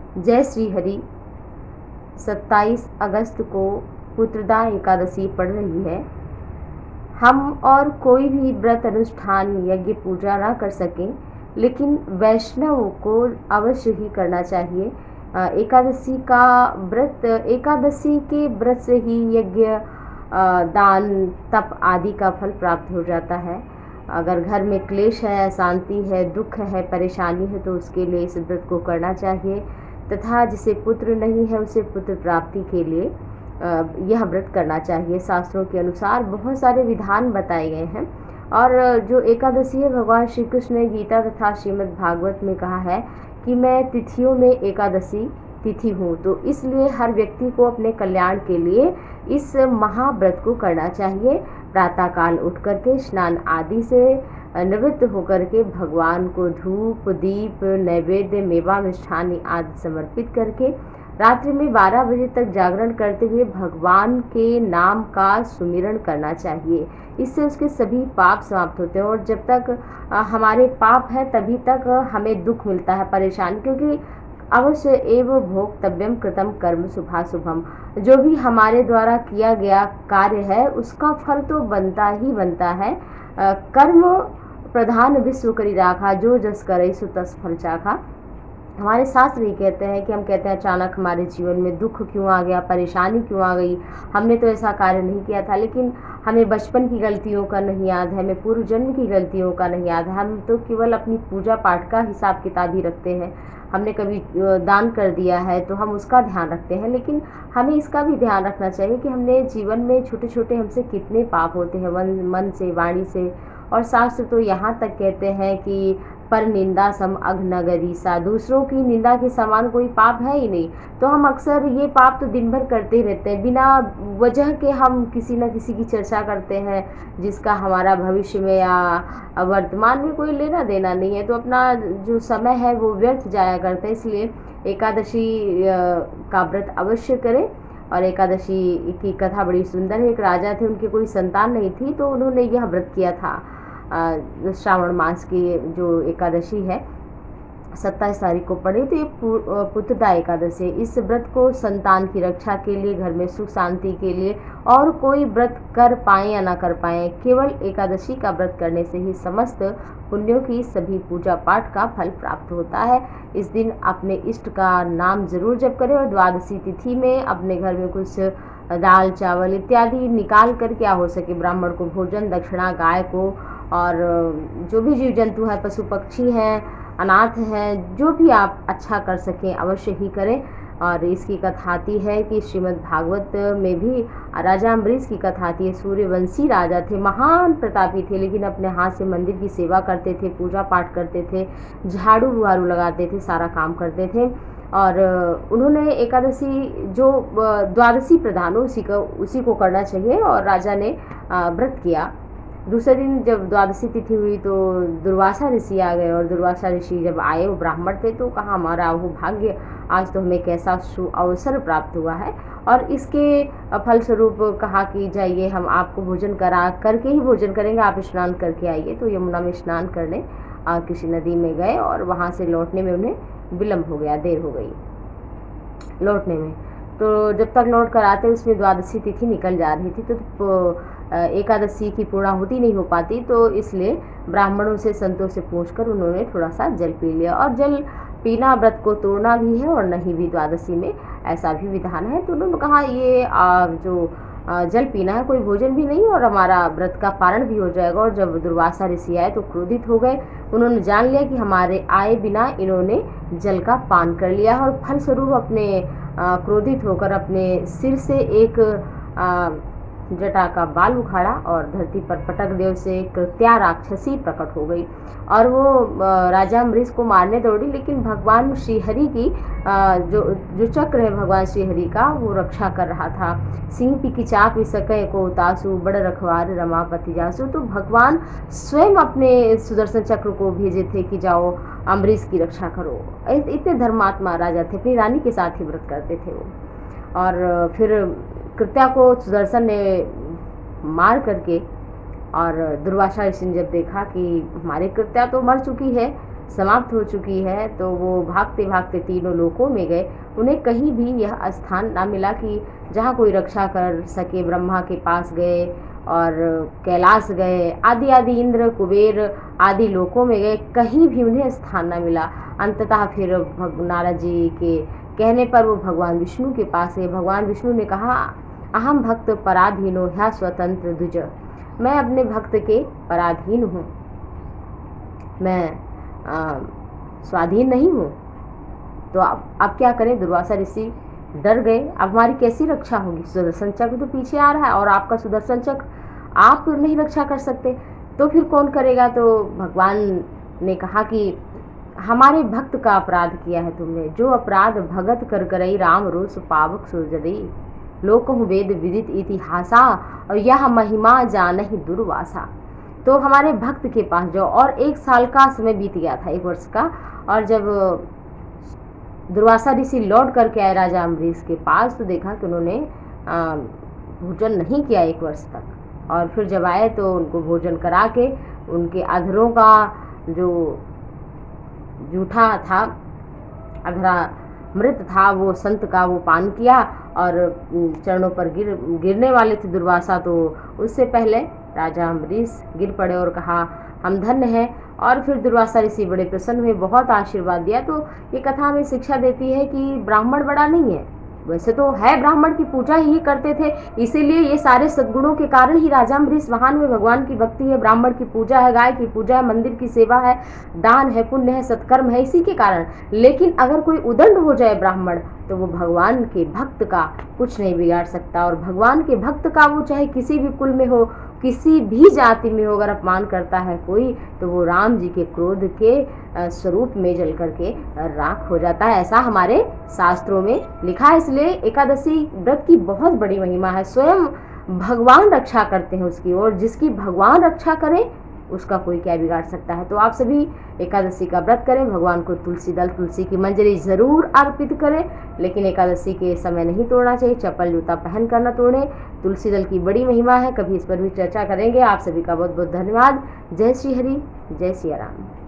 जय श्री हरि। 27 अगस्त को पुत्रदा एकादशी पड़ रही है। हम और कोई भी व्रत अनुष्ठान यज्ञ पूजा ना कर सकें, लेकिन वैष्णव को अवश्य ही करना चाहिए। एकादशी का व्रत, एकादशी के व्रत से ही यज्ञ, दान, तप आदि का फल प्राप्त हो जाता है। अगर घर में क्लेश है, अशांति है, दुख है, परेशानी है, तो उसके लिए इस व्रत को करना चाहिए। तथा जिसे पुत्र नहीं है उसे पुत्र प्राप्ति के लिए यह व्रत करना चाहिए। शास्त्रों के अनुसार बहुत सारे विधान बताए गए हैं। और जो एकादशी है, भगवान श्री कृष्ण ने गीता तथा श्रीमद् भागवत में कहा है कि मैं तिथियों में एकादशी तिथि हूँ। तो इसलिए हर व्यक्ति को अपने कल्याण के लिए इस महाव्रत को करना चाहिए। प्रातःकाल उठ करके स्नान आदि से निवृत्त होकर के भगवान को धूप, दीप, नैवेद्य, मेवा, मिष्ठान आदि समर्पित करके रात्रि में 12 बजे तक जागरण करते हुए भगवान के नाम का सुमिरन करना चाहिए। इससे उसके सभी पाप समाप्त होते हैं। और जब तक हमारे पाप हैं तभी तक हमें दुख मिलता है, परेशानी, क्योंकि अवश्य एव भोक्तव्यम कृतम कर्म शुभाशुभम। जो भी हमारे द्वारा किया गया कार्य है उसका फल तो बनता ही बनता है। कर्म प्रधान विश्व करी राखा, जो जस करे सो तस फल चाखा। हमारे शास्त्र ये कहते हैं कि हम कहते हैं अचानक हमारे जीवन में दुख क्यों आ गया, परेशानी क्यों आ गई, हमने तो ऐसा कार्य नहीं किया था। लेकिन हमें बचपन की गलतियों का नहीं याद है, हमें पूर्व जन्म की गलतियों का नहीं याद है। हम तो केवल अपनी पूजा पाठ का हिसाब किताब ही रखते हैं। हमने कभी दान कर दिया है तो हम उसका ध्यान रखते हैं, लेकिन हमें इसका भी ध्यान रखना चाहिए कि हमने जीवन में छोटे छोटे हमसे कितने पाप होते हैं, मन से, वाणी से। और शास्त्र तो यहाँ तक कहते हैं कि पर निंदा सम अघ्नगरीसा, दूसरों की निंदा के समान कोई पाप है ही नहीं। तो हम अक्सर ये पाप तो दिन भर करते ही रहते हैं, बिना वजह के हम किसी न किसी की चर्चा करते हैं जिसका हमारा भविष्य में या वर्तमान में कोई लेना देना नहीं है। तो अपना जो समय है वो व्यर्थ जाया करते हैं। इसलिए एकादशी का व्रत अवश्य करें। और एकादशी की कथा बड़ी सुंदर है। एक राजा थे, उनकी कोई संतान नहीं थी, तो उन्होंने यह व्रत किया था। श्रावण मास की जो एकादशी है 27 तारीख को पड़ी, तो ये पुत्रदा एकादशी है। इस व्रत को संतान की रक्षा के लिए, घर में सुख शांति के लिए, और कोई व्रत कर पाए या ना कर पाए, केवल एकादशी का व्रत करने से ही समस्त पुण्यों की सभी पूजा पाठ का फल प्राप्त होता है। इस दिन अपने इष्ट का नाम जरूर जप करें। और द्वादशी तिथि में अपने घर में कुछ दाल, चावल इत्यादि निकाल कर क्या हो सके ब्राह्मण को भोजन, दक्षिणा गाय को, और जो भी जीव जंतु हैं, पशु पक्षी हैं, अनाथ हैं, जो भी आप अच्छा कर सकें अवश्य ही करें। और इसकी कथा आती है कि श्रीमद् भागवत में भी राजा अम्बरीश की कथा आती है। सूर्यवंशी राजा थे, महान प्रतापी थे, लेकिन अपने हाथ से मंदिर की सेवा करते थे, पूजा पाठ करते थे, झाड़ू बुहारू लगाते थे, सारा काम करते थे। और उन्होंने एकादशी जो द्वादशी प्रधान हो उसी को करना चाहिए। और राजा ने व्रत किया। दूसरे दिन जब द्वादशी तिथि हुई तो दुर्वासा ऋषि आ गए। और दुर्वासा ऋषि जब आए, वो ब्राह्मण थे, तो कहा हमारा वो भाग्य, आज तो हमें कैसा अवसर प्राप्त हुआ है। और इसके फलस्वरूप कहा कि जाइए, हम आपको भोजन करा करके ही भोजन करेंगे, आप स्नान करके आइए। तो यमुना में स्नान करने किसी नदी में गए, और वहाँ से लौटने में उन्हें विलम्ब हो गया, देर हो गई लौटने में। तो जब तक लौट कर आते उसमें द्वादशी तिथि निकल जा रही थी, तो एकादशी की पूर्णाहुति नहीं हो पाती। तो इसलिए ब्राह्मणों से, संतों से पूछकर उन्होंने थोड़ा सा जल पी लिया। और जल पीना व्रत को तोड़ना भी है, और नहीं भी द्वादशी में ऐसा भी विधान है। तो उन्होंने कहा ये जो जल पीना है, कोई भोजन भी नहीं, और हमारा व्रत का पारण भी हो जाएगा। और जब दुर्वासा ऋषि आए तो क्रोधित हो गए। उन्होंने जान लिया कि हमारे आए बिना इन्होंने जल का पान कर लिया है। और फलस्वरूप अपने क्रोधित होकर अपने सिर से एक जटा का बाल उखाड़ा और धरती पर पटक दे। उसे कृत्या राक्षसी प्रकट हो गई, और वो राजा अम्बरीश को मारने दौड़ी। लेकिन भगवान श्रीहरि की जो चक्र है भगवान श्रीहरि का, वो रक्षा कर रहा था। सिंह की चाप सके को तासु, बड़ रखवार रमापति जासु। तो भगवान स्वयं अपने सुदर्शन चक्र को भेजे थे कि जाओ अम्बरीश की रक्षा करो। इतने धर्मात्मा राजा थे, अपनी रानी के साथ ही व्रत करते थे वो। और फिर कृत्या को सुदर्शन ने मार करके, और दुर्वासा ऋषि ने जब देखा कि हमारी कृत्या तो मर चुकी है, समाप्त हो चुकी है, तो वो भागते भागते तीनों लोकों में गए। उन्हें कहीं भी यह स्थान ना मिला कि जहाँ कोई रक्षा कर सके। ब्रह्मा के पास गए और कैलाश गए, आदि आदि इंद्र कुबेर आदि लोकों में गए, कहीं भी उन्हें स्थान ना मिला। अंततः फिर नारद जी के कहने पर वो भगवान विष्णु के पास है। भगवान विष्णु ने कहा, अहम भक्त पराधीनो ह्या स्वतंत्र द्विज, मैं अपने भक्त के पराधीन हूँ, मैं स्वाधीन नहीं हूँ। तो अब क्या करें? दुर्वासा ऋषि डर गए, अब हमारी कैसी रक्षा होगी? सुदर्शन चक्र तो पीछे आ रहा है और आपका सुदर्शन चक्र आप नहीं रक्षा कर सकते, तो फिर कौन करेगा? तो भगवान ने कहा कि हमारे भक्त का अपराध किया है तुमने, जो अपराध भगत कर करई राम रोष पावक सुरजदई, लोकहु वेद विदित इतिहासा, और यह महिमा जानहि दुर्वासा। तो हमारे भक्त के पास जाओ। और 1 साल का समय बीत गया था, 1 वर्ष का। और जब दुर्वासा ऋषि लौट करके आए राजा अम्बरीश के पास, तो देखा कि उन्होंने भोजन नहीं किया 1 वर्ष तक। और फिर जब आए तो उनको भोजन करा के उनके अधरों का जो जूठा था, अधरा मृत था, वो संत का वो पान किया और चरणों पर गिरने वाले थे दुर्वासा, तो उससे पहले राजा अम्बरीश गिर पड़े और कहा, हम धन्य हैं। और फिर दुर्वासा ऋषि बड़े प्रसन्न हुए, बहुत आशीर्वाद दिया। तो ये कथा हमें शिक्षा देती है कि ब्राह्मण बड़ा नहीं है, वैसे तो है, ब्राह्मण की पूजा ही करते थे, इसीलिए ये सारे सद्गुणों के कारण ही राजा अम्बरीश महान में भगवान की भक्ति है, ब्राह्मण की पूजा है, गाय की पूजा है, मंदिर की सेवा है, दान है, पुण्य है, सत्कर्म है, इसी के कारण। लेकिन अगर कोई उदंड हो जाए ब्राह्मण, तो वो भगवान के भक्त का कुछ नहीं बिगाड़ सकता। और भगवान के भक्त का वो चाहे किसी भी कुल में हो, किसी भी जाति में हो, अगर अपमान करता है कोई, तो वो राम जी के क्रोध के स्वरूप में जल करके राख हो जाता है। ऐसा हमारे शास्त्रों में लिखा है। इसलिए एकादशी व्रत की बहुत बड़ी महिमा है। स्वयं भगवान रक्षा करते हैं उसकी, और जिसकी भगवान रक्षा करे उसका कोई क्या बिगाड़ सकता है। तो आप सभी एकादशी का व्रत करें, भगवान को तुलसी दल, तुलसी की मंजरी ज़रूर अर्पित करें, लेकिन एकादशी के समय नहीं तोड़ना चाहिए, चप्पल जूता पहन कर न तोड़ें। तुलसी दल की बड़ी महिमा है, कभी इस पर भी चर्चा करेंगे। आप सभी का बहुत बहुत धन्यवाद। जय श्री हरि, जय सिया राम।